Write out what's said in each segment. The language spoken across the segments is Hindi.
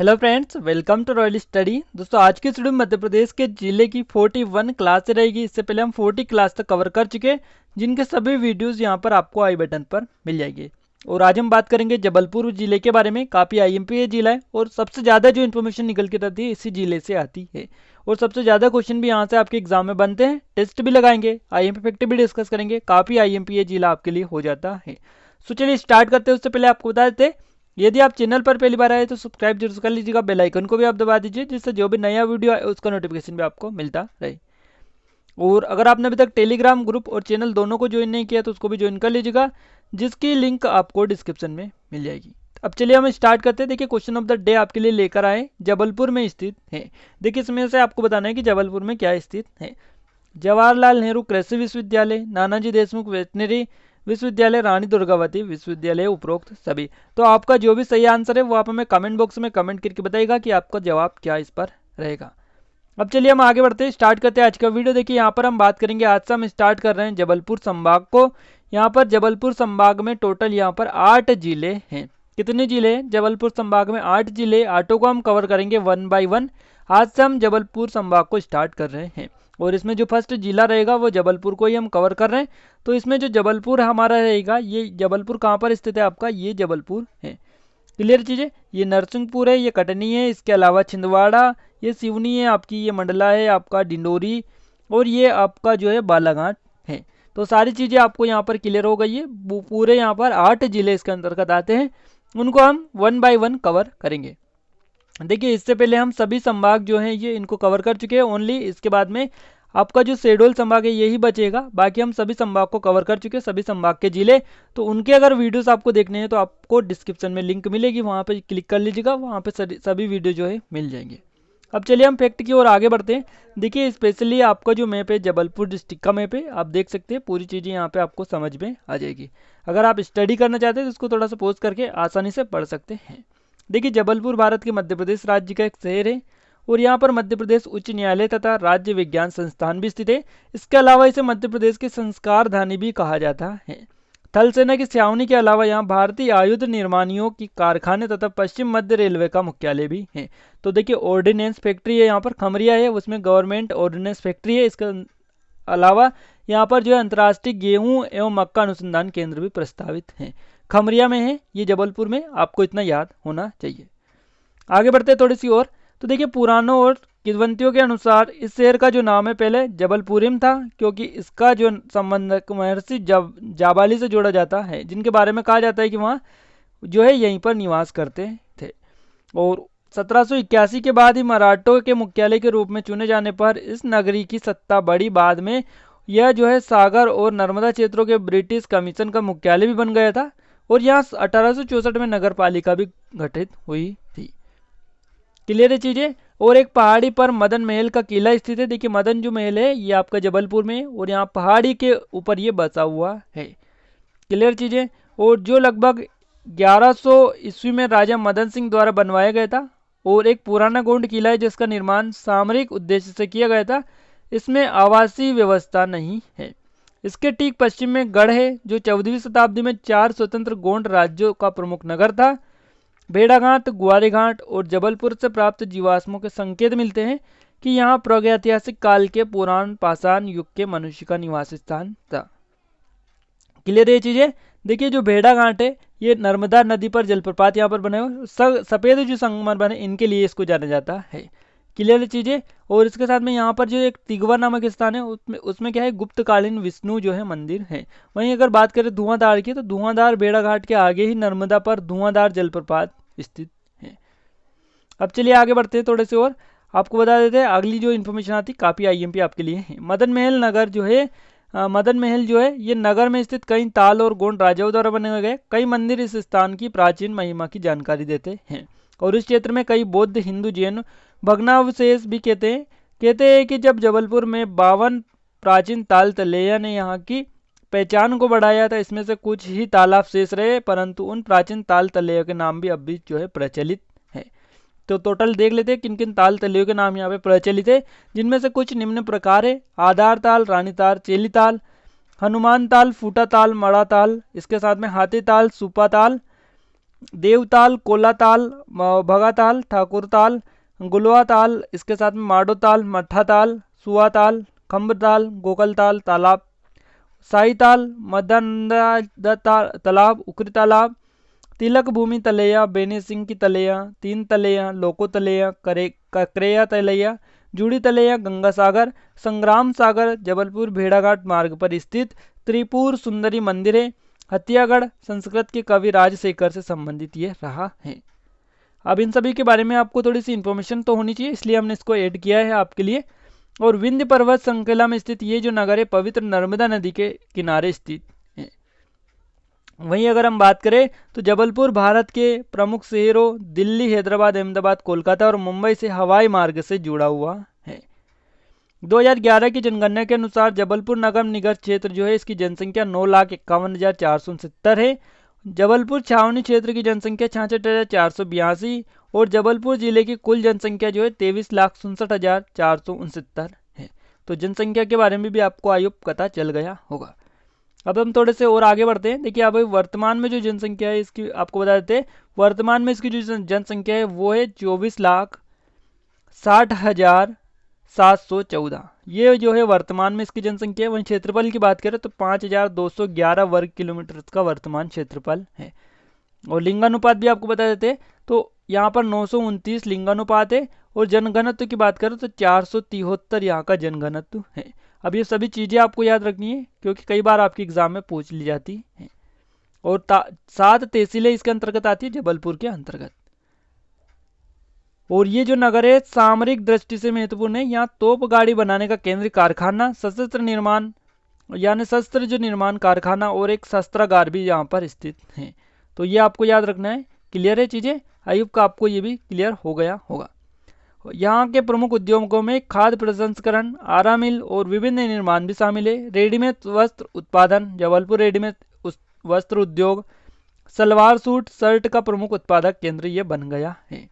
Hello friends, welcome to royal study. दोस्तों, आज की वीडियो में मध्य प्रदेश के जिले की 41 क्लास रहेगी। इससे पहले हम 40 क्लास तक कवर कर चुके हैं, जिनके सभी वीडियोस यहां पर आपको आई बटन पर मिल जाएंगे। और आज हम बात करेंगे जबलपुर जिले के बारे में। काफ़ी आईएमपी जिला है और सबसे ज़्यादा जो इन्फॉर्मेशन निकल के रहती है इसी जिले से आती है। और सबसे ज़्यादा क्वेश्चन भी यहाँ से आपके एग्जाम में बनते हैं, टेस्ट भी लगाएंगे, आईएमपी फैक्ट भी डिस्कस करेंगे। काफ़ी आईएमपी जिला आपके लिए हो जाता है। तो चलिए स्टार्ट करते हैं। उससे पहले आपको बता देते, यदि आप चैनल पर पहली बार आए तो सब्सक्राइब जरूर कर लीजिएगा, बेल आइकन को भी आप दबा दीजिए, जिससे जो भी नया वीडियो आए उसका नोटिफिकेशन भी आपको मिलता रहे। और अगर आपने अभी तक टेलीग्राम ग्रुप और चैनल दोनों को ज्वाइन नहीं किया तो उसको भी ज्वाइन कर लीजिएगा, जिसकी लिंक आपको डिस्क्रिप्शन में मिल जाएगी। अब चलिए हम स्टार्ट करते हैं। देखिए, क्वेश्चन ऑफ द डे आपके लिए लेकर आए, जबलपुर में स्थित है। देखिए, इसमें से आपको बताना है कि जबलपुर में क्या स्थित है। जवाहरलाल नेहरू कृषि विश्वविद्यालय, नानाजी देशमुख वेटनरी विश्वविद्यालय, रानी दुर्गावती विश्वविद्यालय, उपरोक्त सभी। तो आपका जो भी सही आंसर है वो आप हमें कमेंट बॉक्स में कमेंट करके बताइएगा कि आपका जवाब क्या इस पर रहेगा। अब चलिए हम आगे बढ़ते हैं, स्टार्ट करते हैं आज का वीडियो। देखिए, यहाँ पर हम बात करेंगे, आज से हम स्टार्ट कर रहे हैं जबलपुर संभाग को। यहाँ पर जबलपुर संभाग में टोटल यहाँ पर 8 जिले हैं। कितने जिले हैं? जबलपुर संभाग में 8 जिले। 8 को हम कवर करेंगे 1 बाय 1। आज से हम जबलपुर संभाग को स्टार्ट कर रहे हैं और इसमें जो फर्स्ट जिला रहेगा वो जबलपुर को ही हम कवर कर रहे हैं। तो इसमें जो जबलपुर हमारा रहेगा, ये जबलपुर कहाँ पर स्थित है आपका? ये जबलपुर है। क्लियर चीज़ें, ये नरसिंहपुर है, ये कटनी है, इसके अलावा छिंदवाड़ा, ये सिवनी है आपकी, ये मंडला है आपका, डिंडोरी, और ये आपका जो है बालाघाट है। तो सारी चीज़ें आपको यहाँ पर क्लियर हो गई है। पूरे यहाँ पर 8 जिले इसके अंतर्गत आते हैं, उनको हम 1 बाय 1 कवर करेंगे। देखिए, इससे पहले हम सभी संभाग जो हैं ये इनको कवर कर चुके हैं। ओनली इसके बाद में आपका जो शेड्यूल संभाग है यही बचेगा, बाकी हम सभी संभाग को कवर कर चुके हैं, सभी संभाग के जिले। तो उनके अगर वीडियोस आपको देखने हैं तो आपको डिस्क्रिप्शन में लिंक मिलेगी, वहाँ पे क्लिक कर लीजिएगा, वहाँ पे सभी वीडियो जो है मिल जाएंगे। अब चलिए हम फैक्ट की ओर आगे बढ़ते हैं। देखिए, स्पेशली आपका जो मैप है जबलपुर डिस्ट्रिक्ट का मैप है, आप देख सकते हैं पूरी चीज़ें यहाँ पे आपको समझ में आ जाएगी। अगर आप स्टडी करना चाहते हैं तो इसको थोड़ा सा पॉज करके आसानी से पढ़ सकते हैं। देखिए, जबलपुर भारत के मध्य प्रदेश राज्य का एक शहर है और यहाँ पर मध्य प्रदेश उच्च न्यायालय तथा राज्य विज्ञान संस्थान भी स्थित है। इसके अलावा इसे मध्य प्रदेश की संस्कारधानी भी कहा जाता है। थल सेना की छावनी के अलावा यहाँ भारतीय आयुध निर्माणियों की कारखाने तथा पश्चिम मध्य रेलवे का मुख्यालय भी है। तो देखिए, ऑर्डिनेंस फैक्ट्री है यहाँ पर, खमरिया है, उसमें गवर्नमेंट ऑर्डिनेंस फैक्ट्री है। इसके अलावा यहाँ पर जो है अंतर्राष्ट्रीय गेहूं एवं मक्का अनुसंधान केंद्र भी प्रस्तावित है। खमरिया में है, ये जबलपुर में, आपको इतना याद होना चाहिए। आगे बढ़ते हैं थोड़ी सी और। तो देखिए, पुराणों और किंवदंतियों के अनुसार इस शहर का जो नाम है पहले जबलपुरिम था, क्योंकि इसका जो संबंध महर्षि जाबाली से जोड़ा जाता है, जिनके बारे में कहा जाता है कि वहाँ जो है यहीं पर निवास करते थे। और 1781 के बाद ही मराठों के मुख्यालय के रूप में चुने जाने पर इस नगरी की सत्ता बढ़ी। बाद में यह जो है सागर और नर्मदा क्षेत्रों के ब्रिटिश कमीशन का मुख्यालय भी बन गया था और यहाँ 1864 में नगर पालिका भी गठित हुई थी। क्लियर है चीजें। और एक पहाड़ी पर मदन महल का किला स्थित है। देखिए, मदन जो महल है ये आपका जबलपुर में और यहाँ पहाड़ी के ऊपर ये बसा हुआ है। क्लियर चीजें। और जो लगभग 1100 ईस्वी में राजा मदन सिंह द्वारा बनवाया गया था और एक पुराना गोंड किला है जिसका निर्माण सामरिक उद्देश्य से किया गया था। इसमें आवासीय व्यवस्था नहीं है। इसके ठीक पश्चिम में गढ़ है जो 14वीं शताब्दी में 4 स्वतंत्र गोंड राज्यों का प्रमुख नगर था। भेड़ाघाट, ग्वारीघाट और जबलपुर से प्राप्त जीवाश्मों के संकेत मिलते हैं कि यहाँ प्रागैतिहासिक काल के पुराण पाषाण युग के मनुष्य का निवास स्थान था। क्लियर ये चीजें। देखिए, जो भेड़ाघाट है ये नर्मदा नदी पर जलप्रपात यहाँ पर बने हुए सफेद जो संगमरमर है इनके लिए इसको जाना जाता है। क्लियर चीजें। और इसके साथ में यहाँ पर जो एक तिगवा नामक स्थान है उसमें क्या है, गुप्तकालीन विष्णु जो है मंदिर है। वहीं अगर बात करें धुआंधार की, तो धुआंधार भेड़ाघाट के आगे ही नर्मदा पर धुआंधार जलप्रपात स्थित है। अब चलिए आगे बढ़ते हैं थोड़े से और आपको बता देते हैं। अगली जो इन्फॉर्मेशन आती काफी आईएमपी आपके लिए है। मदन महल नगर जो है, मदन महल जो है ये नगर में स्थित कई ताल और गोंड राजाओं द्वारा बने हुए गए कई मंदिर इस स्थान की प्राचीन महिमा की जानकारी देते हैं। और इस क्षेत्र में कई बौद्ध, हिंदू, जैन भग्नावशेष भी कहते हैं कि जब जबलपुर में 52 प्राचीन ताल तलैया ने यहाँ की पहचान को बढ़ाया था। इसमें से कुछ ही तालाब शेष रहे, परंतु उन प्राचीन ताल तलैया के नाम भी अब भी जो है प्रचलित है। तो टोटल देख लेते हैं किन किन ताल तलैयों के नाम यहाँ पे प्रचलित है, जिनमें से कुछ निम्न प्रकार है। आधार ताल, रानी ताल, चेली ताल, हनुमान ताल, फूटा ताल, मड़ा ताल, इसके साथ में हाथी ताल, सुपा ताल, देवताल, कोलाताल, भगाताल, ठाकुरताल, गुलवाताल, इसके साथ में माडोताल, मठाताल, सुआताल, खम्बताल, गोकलताल तालाब, साईताल, मदनदा तालाब, उकरी तालाब, तिलक भूमि तलैया, बेनी सिंह की तलैया, तीन तलैया, लोको तलैया, ककरेया तलैया, जूड़ी तलैया, गंगा सागर, संग्राम सागर, जबलपुर भेड़ाघाट मार्ग पर स्थित त्रिपुर सुंदरी मंदिर है। हथियागढ़ संस्कृत के कवि राजशेखर से संबंधित ये रहा है। अब इन सभी के बारे में आपको थोड़ी सी इन्फॉर्मेशन तो होनी चाहिए, इसलिए हमने इसको ऐड किया है आपके लिए। और विंध्य पर्वत श्रृंखला में स्थित ये जो नगर है पवित्र नर्मदा नदी के किनारे स्थित है। वहीं अगर हम बात करें तो जबलपुर भारत के प्रमुख शहरों दिल्ली, हैदराबाद, अहमदाबाद, कोलकाता और मुंबई से हवाई मार्ग से जुड़ा हुआ है। 2011 की जनगणना के अनुसार जबलपुर नगर निगम क्षेत्र जो है इसकी जनसंख्या 9,51,469 है। जबलपुर छावनी क्षेत्र की जनसंख्या 66,482 और जबलपुर जिले की कुल जनसंख्या जो है 23,67,469 है। तो जनसंख्या के बारे में भी आपको आयोग पता चल गया होगा। अब हम थोड़े से और आगे बढ़ते हैं। देखिए अब वर्तमान में जो जनसंख्या है इसकी आपको बता देते हैं। वर्तमान में इसकी जो जनसंख्या है वो है 24,60,714। ये जो है वर्तमान में इसकी जनसंख्या है। वहीं क्षेत्रफल की बात करें तो 5,211 वर्ग किलोमीटर इसका वर्तमान क्षेत्रफल है। और लिंगानुपात भी आपको बता देते हैं तो यहाँ पर 929 लिंगानुपात है। और जनघनत्व की बात करें तो 473 यहाँ का जनघनत्व है। अब ये सभी चीज़ें आपको याद रखनी है क्योंकि कई बार आपके एग्जाम में पूछ ली जाती है। और 7 तहसीलें इसके अंतर्गत आती है जबलपुर के अंतर्गत। और ये जो नगर है सामरिक दृष्टि से महत्वपूर्ण है। यहाँ तोप गाड़ी बनाने का केंद्रीय कारखाना, सशस्त्र निर्माण यानी शस्त्र जो निर्माण कारखाना और एक शस्त्रागार भी यहाँ पर स्थित है। तो ये आपको याद रखना है। क्लियर है चीज़ें? आयुब का आपको ये भी क्लियर हो गया होगा। यहाँ के प्रमुख उद्योगों में खाद्य प्रसंस्करण, आरा मिल और विभिन्न निर्माण भी शामिल है। रेडीमेड वस्त्र उत्पादन, जबलपुर रेडीमेड वस्त्र उद्योग, सलवार सूट, शर्ट का प्रमुख उत्पादक केंद्र ये बन गया है।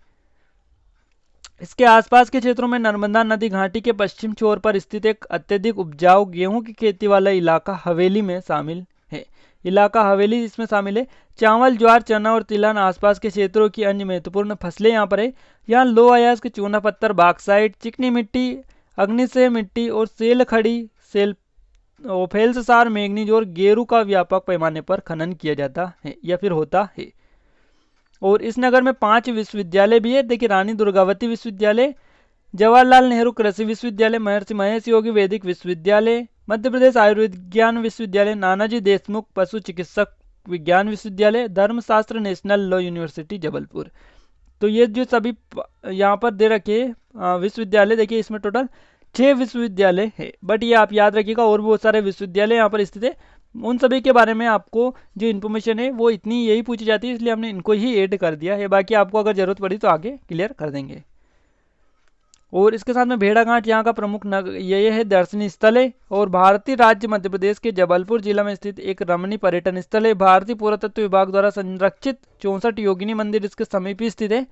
इसके आसपास के क्षेत्रों में नर्मदा नदी घाटी के पश्चिम छोर पर स्थित एक अत्यधिक उपजाऊ गेहूं की खेती वाला इलाका हवेली में शामिल है। इलाका हवेली इसमें शामिल है। चावल, ज्वार, चना और तिलहन आसपास के क्षेत्रों की अन्य महत्वपूर्ण फसलें यहाँ पर है। यहाँ लो अयाज के चूना पत्थर, बाक्साइट, चिकनी मिट्टी, अग्निशय मिट्टी और सेल खड़ी, फेल्ससार, मैंगनीज और गेरू का व्यापक पैमाने पर खनन किया जाता है या फिर होता है। और इस नगर में 5 विश्वविद्यालय भी है। देखिए रानी दुर्गावती विश्वविद्यालय, जवाहरलाल नेहरू कृषि विश्वविद्यालय, महर्षि महेश योगी वैदिक विश्वविद्यालय, मध्य प्रदेश आयुर्विज्ञान विश्वविद्यालय, नानाजी देशमुख पशु चिकित्सक विज्ञान विश्वविद्यालय, धर्मशास्त्र नेशनल लॉ यूनिवर्सिटी जबलपुर। तो ये जो सभी यहाँ पर दे रखे विश्वविद्यालय, देखिए इसमें टोटल 6 विश्वविद्यालय है। बट ये आप याद रखिएगा और बहुत सारे विश्वविद्यालय यहाँ पर स्थित है। उन सभी के बारे में आपको जो इन्फॉर्मेशन है वो इतनी यही पूछी जाती है, इसलिए हमने इनको ही ऐड कर दिया है। बाकी आपको अगर जरूरत पड़ी तो आगे क्लियर कर देंगे। और इसके साथ में भेड़ाघाट यहाँ का प्रमुख ये है दर्शनीय स्थल है। और भारतीय राज्य मध्य प्रदेश के जबलपुर जिला में स्थित एक रमणीय पर्यटन स्थल है। भारतीय पुरातत्व विभाग द्वारा संरक्षित 64 योगिनी मंदिर इसके समीप स्थित है।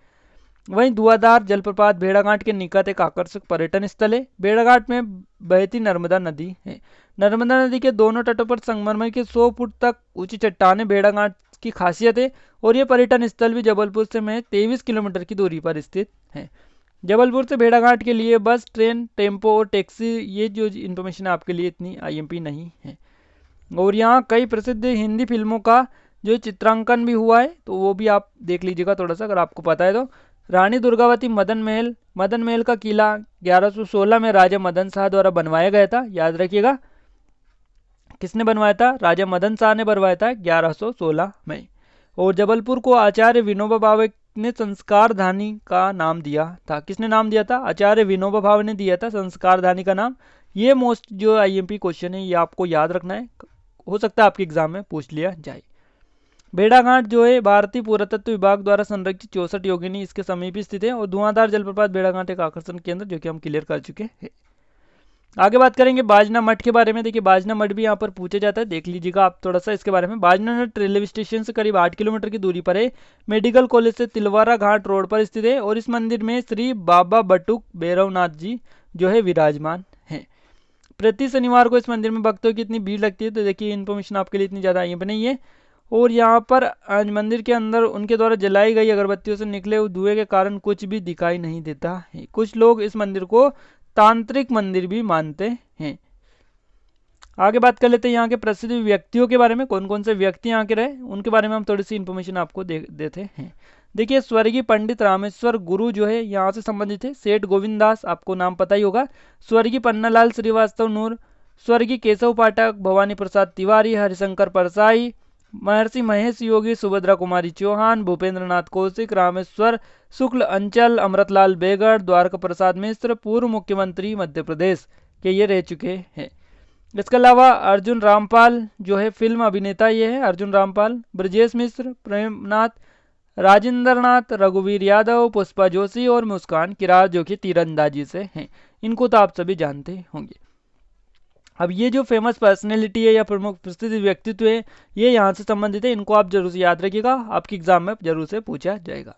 वहीं धुआंधार जलप्रपात भेड़ाघाट के निकट एक आकर्षक पर्यटन स्थल है। भेड़ाघाट में बहती नर्मदा नदी है। नर्मदा नदी के दोनों तटों पर संगमरमर के 100 फुट तक ऊंची चट्टानें भेड़ाघाट की खासियत है। और ये पर्यटन स्थल भी जबलपुर से महज 23 किलोमीटर की दूरी पर स्थित है। जबलपुर से भेड़ाघाट के लिए बस, ट्रेन, टेम्पो और टैक्सी, ये जो इन्फॉर्मेशन आपके लिए इतनी आईएमपी नहीं है। और यहाँ कई प्रसिद्ध हिंदी फिल्मों का जो चित्रांकन भी हुआ है, तो वो भी आप देख लीजिएगा थोड़ा सा अगर आपको पता है तो। रानी दुर्गावती मदन महल का किला 1116 में राजा मदन शाह द्वारा बनवाया गया था। याद रखिएगा किसने बनवाया था? राजा मदन शाह ने बनवाया था 1116 में। और जबलपुर को आचार्य विनोबा भावे ने संस्कारधानी का नाम दिया था। किसने नाम दिया था? आचार्य विनोबा भावे ने दिया था संस्कारधानी का नाम। ये मोस्ट जो आईएमपी क्वेश्चन है ये आपको याद रखना है, हो सकता है आपके एग्जाम में पूछ लिया जाए। भेड़ाघाट जो है भारतीय पुरातत्व विभाग द्वारा संरक्षित 64 योगिनी इसके समीप स्थित है। और धुआंधार जलप्रपात भेड़ाघाट एक आकर्षण केंद्र जो कि हम क्लियर कर चुके हैं। आगे बात करेंगे बाजना मठ के बारे में। देखिए बाजना मठ भी यहाँ पर पूछा जाता है, देख लीजिएगा आप थोड़ा सा इसके बारे में। बाजना मठ रेलवे स्टेशन से करीब 8 किलोमीटर की दूरी पर है। मेडिकल कॉलेज से तिलवारा घाट रोड पर स्थित है। और इस मंदिर में श्री बाबा बटुक भैरवनाथ जी जो है विराजमान है। प्रति शनिवार को इस मंदिर में भक्तों की इतनी भीड़ लगती है। तो देखिए इन्फॉर्मेशन आपके लिए इतनी ज़्यादा आई नहीं है। और यहाँ पर मंदिर के अंदर उनके द्वारा जलाई गई अगरबत्तियों से निकले हुए धुएं के कारण कुछ भी दिखाई नहीं देता है। कुछ लोग इस मंदिर को तांत्रिक मंदिर भी मानते हैं। आगे बात कर लेते हैं यहाँ के प्रसिद्ध व्यक्तियों के बारे में। कौन कौन से व्यक्ति यहाँ के रहे उनके बारे में हम थोड़ी सी इन्फॉर्मेशन आपको देते हैं। देखिए, स्वर्गीय पंडित रामेश्वर गुरु जो है यहाँ से संबंधित है। सेठ गोविंद दास, आपको नाम पता ही होगा। स्वर्गीय पन्नालाल श्रीवास्तव नूर, स्वर्गीय केशव पाठक, भवानी प्रसाद तिवारी, हरिशंकर परसाई, महर्षि महेश योगी, सुभद्रा कुमारी चौहान, भूपेंद्र नाथ कौशिक, रामेश्वर शुक्ल, अंचल, अमृतलाल बेगड़, द्वारका प्रसाद मिश्र, पूर्व मुख्यमंत्री मध्य प्रदेश के ये रह चुके हैं। इसके अलावा अर्जुन रामपाल जो है फिल्म अभिनेता, ये है अर्जुन रामपाल। ब्रजेश मिश्र, प्रेमनाथ, राजेंद्र नाथ, रघुवीर यादव, पुष्पा जोशी और मुस्कान किरार जो कि तीरंदाजी से हैं। इनको तो आप सभी जानते होंगे। अब ये जो फेमस पर्सनैलिटी है या प्रमुख प्रसिद्ध व्यक्तित्व है, ये यहाँ से संबंधित है। इनको आप जरूर से याद रखिएगा, आपके एग्जाम में जरूर से पूछा जाएगा।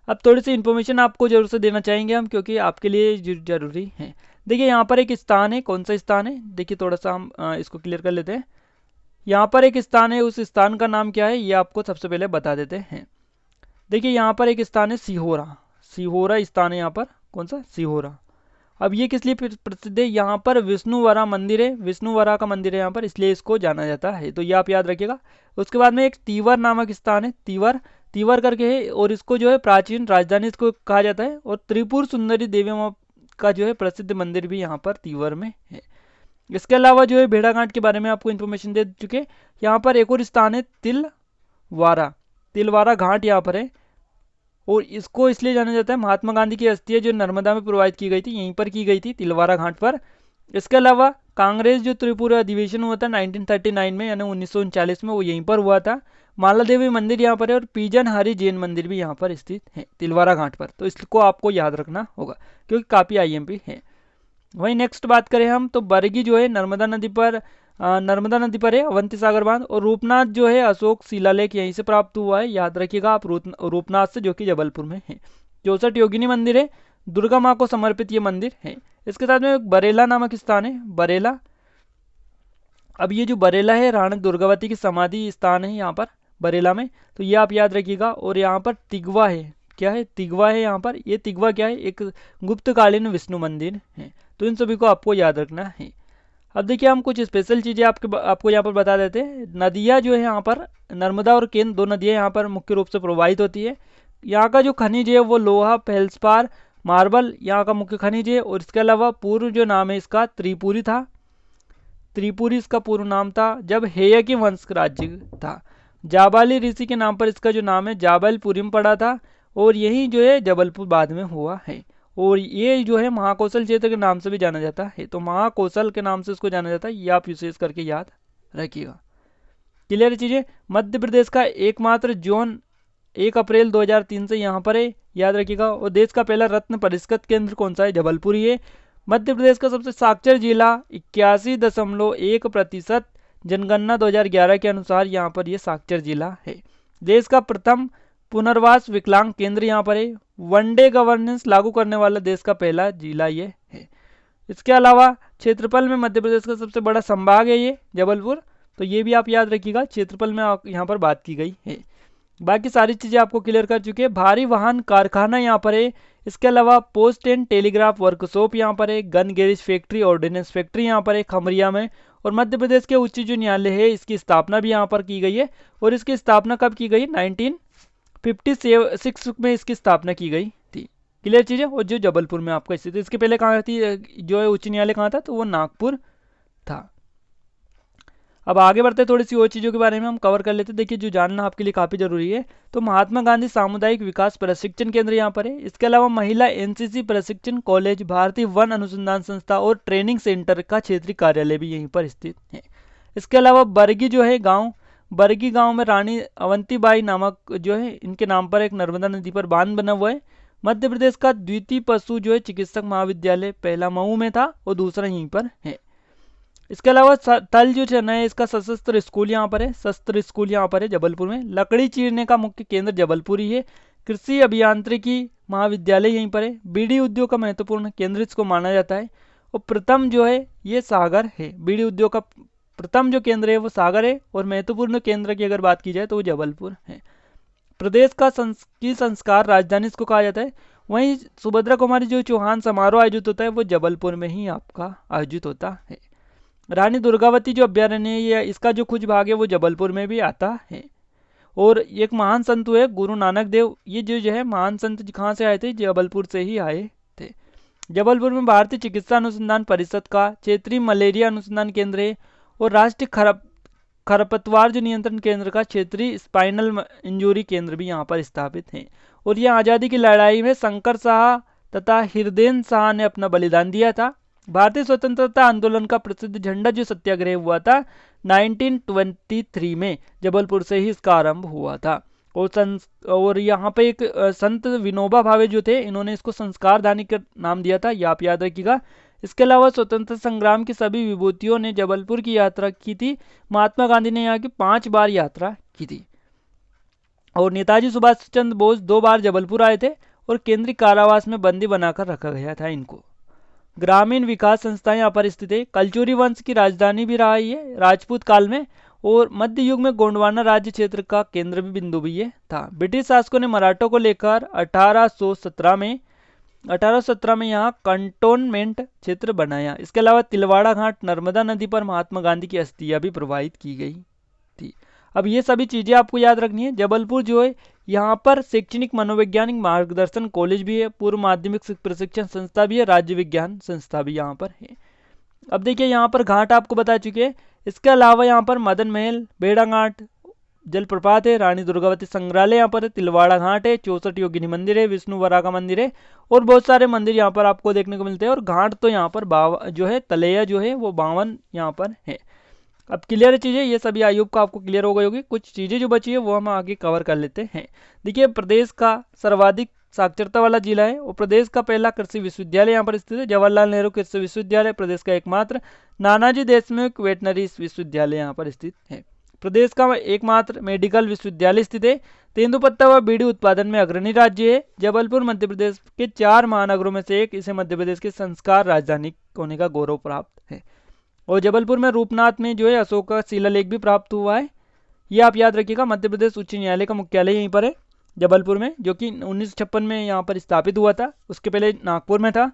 अब थोड़ी सी इन्फॉर्मेशन आपको जरूर से देना चाहेंगे हम, क्योंकि आपके लिए जरूरी है। देखिए, यहाँ पर एक स्थान है। कौन सा स्थान है? देखिए, थोड़ा सा हम इसको क्लियर कर लेते हैं। यहाँ पर एक स्थान है, उस स्थान का नाम क्या है ये आपको सबसे पहले बता देते हैं। देखिए, यहाँ पर एक स्थान है सिहोरा। सिहोरा स्थान है यहाँ पर। कौन सा? सिहोरा। अब ये किस लिए प्रसिद्ध है? यहाँ पर विष्णुवरा मंदिर है। विष्णुवरा का मंदिर है यहाँ पर, इसलिए इसको जाना जाता है। तो ये आप याद रखिएगा। उसके बाद में एक तीवर नामक स्थान है। तीवर, तीवर करके है, और इसको जो है प्राचीन राजधानी इसको कहा जाता है। और त्रिपुर सुंदरी देवी माँ का जो है प्रसिद्ध मंदिर भी यहाँ पर तीवर में है। इसके अलावा जो है भेड़ाघाट के बारे में आपको इन्फॉर्मेशन दे चुके। यहाँ पर एक और स्थान है तिलवारा। तिलवारा घाट यहाँ पर है, और इसको इसलिए जाना जाता है महात्मा गांधी की अस्थियां जो नर्मदा में प्रवाहित की गई थी, यहीं पर की गई थी, तिलवारा घाट पर। इसके अलावा कांग्रेस जो त्रिपुरा अधिवेशन हुआ था 1939 में, यानी 1939 में, वो यहीं पर हुआ था। माला देवी मंदिर यहाँ पर है, और पीजन हरी जैन मंदिर भी यहाँ पर स्थित है तिलवारा घाट पर। तो इसको आपको याद रखना होगा, क्योंकि काफ़ी IMP है। वहीं नेक्स्ट बात करें हम, तो बरगी जो है नर्मदा नदी पर है, अवंती सागर बांध। और रूपनाथ जो है अशोक शिलालेख यहीं से प्राप्त हुआ है, याद रखिएगा आप, रूपनाथ से, जो कि जबलपुर में है। 64 योगिनी मंदिर है, दुर्गा माँ को समर्पित ये मंदिर है। इसके साथ में बरेला नामक स्थान है, बरेला। अब ये जो बरेला है, रानी दुर्गावती की समाधि स्थान है यहाँ पर बरेला में, तो ये आप याद रखिएगा। और यहाँ पर तिगवा है। क्या है? तिगवा है यहाँ पर। ये तिगवा क्या है? एक गुप्तकालीन विष्णु मंदिर है। तो इन सभी को आपको याद रखना है। अब देखिए, हम कुछ स्पेशल चीज़ें आपको यहाँ पर बता देते हैं। नदियाँ जो है यहाँ पर, नर्मदा और केन, दो नदियाँ यहाँ पर मुख्य रूप से प्रवाहित होती है। यहाँ का जो खनिज है वो लोहा, फेल्सपार, मार्बल यहाँ का मुख्य खनिज है। और इसके अलावा पूर्व जो नाम है इसका त्रिपुरी था। त्रिपुरी इसका पूर्व नाम था जब हेयकी वंश राज्य था। जाबाली ऋषि के नाम पर इसका जो नाम है जाबलपुरम पड़ा था, और यही जो है जबलपुर बाद में हुआ है। और ये जो है महाकौशल क्षेत्र के नाम से भी जाना जाता है। तो महाकौशल के नाम से इसको जाना जाता है, ये आप विशेष करके याद रखिएगा। क्लियर चीजें। मध्य प्रदेश का एकमात्र जोन 1 अप्रैल 2003 से यहाँ पर है, याद रखिएगा। और देश का पहला रत्न परिष्कृत केंद्र कौन सा है? जबलपुर ही है। मध्य प्रदेश का सबसे साक्षर जिला 81.1%, जनगणना 2011 के अनुसार यहाँ पर ये साक्षर जिला है। देश का प्रथम पुनर्वास विकलांग केंद्र यहाँ पर है। वनडे गवर्नेंस लागू करने वाला देश का पहला जिला ये है। इसके अलावा क्षेत्रफल में मध्य प्रदेश का सबसे बड़ा संभाग है ये जबलपुर। तो ये भी आप याद रखिएगा, क्षेत्रफल में यहाँ पर बात की गई है। बाकी सारी चीज़ें आपको क्लियर कर चुके हैं। भारी वाहन कारखाना यहाँ पर है। इसके अलावा पोस्ट एंड टेलीग्राफ वर्कशॉप यहाँ पर है। Gun garage factory, ordnance factory यहाँ पर है खमरिया में। और मध्य प्रदेश के उच्च जो न्यायालय है, इसकी स्थापना भी यहाँ पर की गई है। और इसकी स्थापना कब की गई? 1956 में इसकी स्थापना की गई थी। क्लियर चीज़ें। और जो जबलपुर में आपको स्थित है। इसके पहले कहाँ थी, जो है उच्च न्यायालय कहाँ था? तो वो नागपुर था। अब आगे बढ़ते थोड़ी सी और चीज़ों के बारे में हम कवर कर लेते हैं। देखिए, जो जानना आपके लिए काफ़ी जरूरी है, तो महात्मा गांधी सामुदायिक विकास प्रशिक्षण केंद्र यहाँ पर है। इसके अलावा महिला NCC प्रशिक्षण कॉलेज, भारतीय वन अनुसंधान संस्था और ट्रेनिंग सेंटर का क्षेत्रीय कार्यालय भी यहीं पर स्थित है। इसके अलावा बरगी जो है गाँव, बरगी गांव में रानी अवंतीबाई नामक जो है इनके नाम पर एक नर्मदा नदी पर बांध बना हुआ है। मध्य प्रदेश का द्वितीय पशु जो है चिकित्सक महाविद्यालय पहला मऊ में था, और दूसरा यहीं पर है। इसके अलावा तल जो है नया इसका सशस्त्र स्कूल यहाँ पर है, शस्त्र स्कूल यहाँ पर है जबलपुर में। लकड़ी चीरने का मुख्य केंद्र जबलपुर ही है। कृषि अभियांत्रिकी महाविद्यालय यहीं पर है। बीड़ी उद्योग का महत्वपूर्ण केंद्र इसको माना जाता है। और प्रथम जो है ये सागर है, बीड़ी उद्योग का प्रथम जो केंद्र है वो सागर है और महत्वपूर्ण केंद्र की अगर बात की जाए तो वो जबलपुर है। प्रदेश का संस्कार राजधानी इसको कहा जाता है। वहीं सुभद्रा कुमारी जो चौहान समारोह आयोजित होता है वो जबलपुर में ही आपका आयोजित होता है। रानी दुर्गावती जो अभ्यारण्य है ये इसका जो कुछ भाग है वो जबलपुर में भी आता है। और एक महान संत हुए गुरु नानक देव, ये जो है महान संत कहाँ से आए थे, जबलपुर से ही आए थे। जबलपुर में भारतीय चिकित्सा अनुसंधान परिषद का क्षेत्रीय मलेरिया अनुसंधान केंद्र है और राष्ट्रीय खरपतवार जो नियंत्रण केंद्र का क्षेत्रीय स्पाइनल इंजरी केंद्र भी यहाँ पर स्थापित है। और यह आज़ादी की लड़ाई में शंकर शाह तथा हृदयेन शाह ने अपना बलिदान दिया था। भारतीय स्वतंत्रता आंदोलन का प्रसिद्ध झंडा जो सत्याग्रह हुआ था 1923 में, जबलपुर से ही इसका आरंभ हुआ था। और यहाँ पे एक संत विनोबा भावे जो थे, इन्होंने इसको संस्कार दानी का नाम दिया था, ये आप याद रखिएगा। इसके अलावा स्वतंत्रता संग्राम की सभी विभूतियों ने जबलपुर की यात्रा की थी। महात्मा गांधी ने यहाँ की 5 बार यात्रा की थी। और नेताजी सुभाष चंद्र बोस 2 बार जबलपुर आए थे और केंद्रीय कारावास में बंदी बनाकर रखा गया था इनको। ग्रामीण विकास संस्थाएं यहाँ पर स्थित है। कलचुरी वंश की राजधानी भी रहा है राजपूत काल में। और मध्य युग में गोंडवाना राज्य क्षेत्र का केंद्र भी बिंदु भी ये था। ब्रिटिश शासकों ने मराठों को लेकर 1817 में यहाँ कंटोनमेंट क्षेत्र बनाया। इसके अलावा तिलवाड़ा घाट नर्मदा नदी पर महात्मा गांधी की अस्थियां भी प्रवाहित की गई थी। अब ये सभी चीजें आपको याद रखनी है। जबलपुर जो है यहाँ पर शैक्षणिक मनोवैज्ञानिक मार्गदर्शन कॉलेज भी है, पूर्व माध्यमिक प्रशिक्षण संस्था भी है, राज्य विज्ञान संस्था भी यहाँ पर है। अब देखिए यहाँ पर घाट आपको बता चुके हैं। इसके अलावा यहाँ पर मदन महल, बेड़ाघाट जलप्रपात है, रानी दुर्गावती संग्रहालय यहाँ पर है, तिलवाड़ा घाट है, 64 योगिनी मंदिर है, विष्णु वरा का मंदिर है और बहुत सारे मंदिर यहाँ पर आपको देखने को मिलते हैं। और घाट तो यहाँ पर जो है तलैया जो है वो 52 यहाँ पर है। अब क्लियर है चीज़ें, ये सभी आयोग का आपको क्लियर हो गई होगी। कुछ चीज़ें जो बची है वो हम आगे कवर कर लेते हैं। देखिए प्रदेश का सर्वाधिक साक्षरता वाला जिला है और प्रदेश का पहला कृषि विश्वविद्यालय यहाँ पर स्थित है, जवाहरलाल नेहरू कृषि विश्वविद्यालय प्रदेश का एकमात्र। नानाजी देशमुख वेटनरी विश्वविद्यालय यहाँ पर स्थित है। प्रदेश का एकमात्र मेडिकल विश्वविद्यालय स्थित है। तेंदुपत्ता व बीड़ी उत्पादन में अग्रणी राज्य है। जबलपुर मध्य प्रदेश के 4 महानगरों में से एक, इसे मध्य प्रदेश की संस्कार राजधानी होने का गौरव प्राप्त है। और जबलपुर में रूपनाथ में जो है अशोक का शिलालेख भी प्राप्त हुआ है। ये आप याद रखिएगा। मध्य प्रदेश उच्च न्यायालय का मुख्यालय यहीं पर है जबलपुर में, जो कि 1956 में यहाँ पर स्थापित हुआ था। उसके पहले नागपुर में था।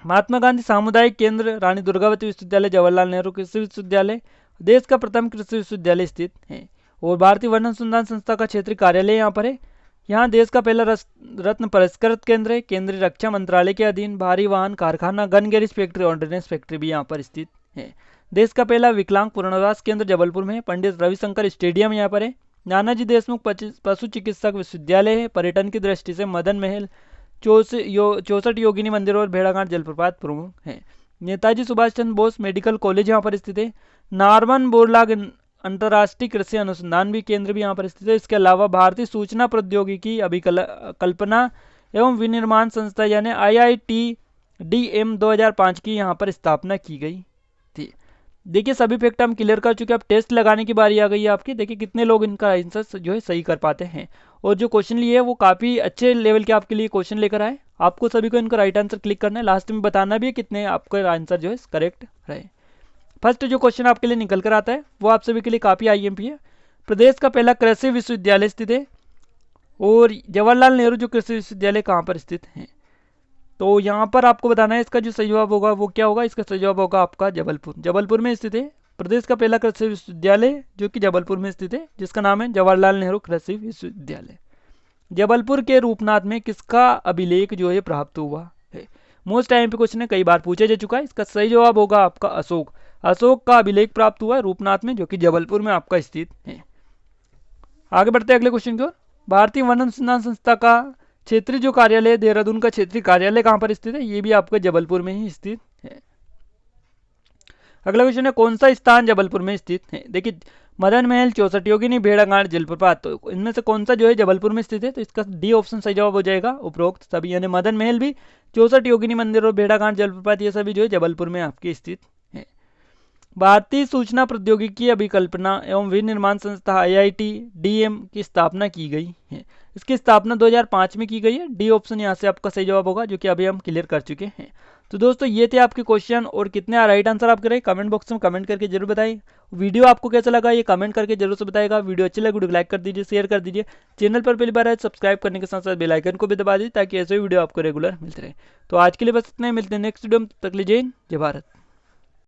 महात्मा गांधी सामुदायिक केंद्र, रानी दुर्गावती विश्वविद्यालय, जवाहरलाल नेहरू कृषि विश्वविद्यालय देश का प्रथम कृषि विश्वविद्यालय स्थित है। और भारतीय वन अनुसंधान संस्था का क्षेत्रीय कार्यालय यहाँ पर है। यहाँ देश का पहला रत्न पुरस्कृत केंद्र है। केंद्रीय रक्षा मंत्रालय के अधीन भारी वाहन कारखाना, gun garage factory, ordnance factory भी यहाँ पर स्थित है। देश का पहला विकलांग पुनर्वास केंद्र जबलपुर में है। पंडित रविशंकर स्टेडियम यहाँ पर है। नानाजी देशमुख पशु चिकित्सक विश्वविद्यालय है। पर्यटन की दृष्टि से मदन महल, 64 योगिनी मंदिर और भेड़ाघाट जलप्रपात प्रमुख है। नेताजी सुभाष चंद्र बोस मेडिकल कॉलेज यहाँ पर स्थित है। नॉर्मन बोरलॉग अंतर्राष्ट्रीय कृषि अनुसंधान भी केंद्र भी यहाँ पर स्थित है। इसके अलावा भारतीय सूचना प्रौद्योगिकी अभिकल्पना एवं विनिर्माण संस्था यानी IITDM 2005 की यहाँ पर स्थापना की गई थी। देखिए सभी फैक्ट हम क्लियर कर चुके हैं। अब टेस्ट लगाने की बारी आ गई है आपकी। देखिए कितने लोग इनका आंसर जो है सही कर पाते हैं। और जो क्वेश्चन लिए वो काफ़ी अच्छे लेवल के आपके लिए क्वेश्चन लेकर आए। आपको सभी को इनका राइट आंसर क्लिक करना है, लास्ट में बताना भी है कितने आपका आंसर जो है करेक्ट रहे। फर्स्ट जो क्वेश्चन आपके लिए निकल कर आता है वो आप सभी के लिए काफ़ी IMP है। प्रदेश का पहला कृषि विश्वविद्यालय स्थित है और जवाहरलाल नेहरू जो कृषि विश्वविद्यालय कहाँ पर स्थित है, तो यहाँ पर आपको बताना है इसका जो सही जवाब होगा वो क्या होगा। इसका सही जवाब होगा आपका जबलपुर में स्थित है। प्रदेश का पहला कृषि विश्वविद्यालय जो कि जबलपुर में स्थित है, जिसका नाम है जवाहरलाल नेहरू कृषि विश्वविद्यालय। जबलपुर के रूपनाथ में किसका अभिलेख जो है प्राप्त हुआ है। मोस्ट IMP क्वेश्चन है, कई बार पूछा जा चुका है। इसका सही जवाब होगा आपका अशोक का अभिलेख प्राप्त हुआ है रूपनाथ में, जो कि जबलपुर में आपका स्थित है। आगे बढ़ते हैं अगले क्वेश्चन की ओर। भारतीय वन अनुसंधान संस्था का क्षेत्रीय जो कार्यालय, देहरादून का क्षेत्रीय कार्यालय कहाँ पर स्थित है, ये भी आपका जबलपुर में ही स्थित है। अगला क्वेश्चन है, कौन सा स्थान जबलपुर में स्थित है। देखिए मदन महल, 64 योगिनी, भेड़ाघाट जलप्रपात, तो इनमें से कौन सा जो है जबलपुर में स्थित है, तो इसका D ऑप्शन सही जवाब हो जाएगा। उपरोक्त सभी यानी मदन महल भी, 64 योगिनी मंदिर और भेड़ाघाट जलप्रपात ये सभी जो है जबलपुर में आपके स्थित है। भारतीय सूचना प्रौद्योगिकी अभिकल्पना एवं विनिर्माण संस्था IITDM की स्थापना की गई है। इसकी स्थापना 2005 में की गई है। D ऑप्शन यहाँ से आपका सही जवाब होगा, जो कि अभी हम क्लियर कर चुके हैं। तो दोस्तों ये थे आपके क्वेश्चन, और कितने राइट आंसर आप करें कमेंट बॉक्स में कमेंट करके जरूर बताएं। वीडियो आपको कैसा लगा ये कमेंट करके जरूर से बताएगा। वीडियो अच्छी लगे वीडियो लाइक कर दीजिए, शेयर कर दीजिए। चैनल पर पहली बार है सब्सक्राइब करने के साथ साथ बेल आइकन को भी दबा दीजिए ताकि ऐसे वीडियो आपको रेगुलर मिलते रहे। तो आज के लिए बस इतना ही, मिलते हैं नेक्स्ट वीडियो में, तब तक के लिए जय हिंद जय भारत।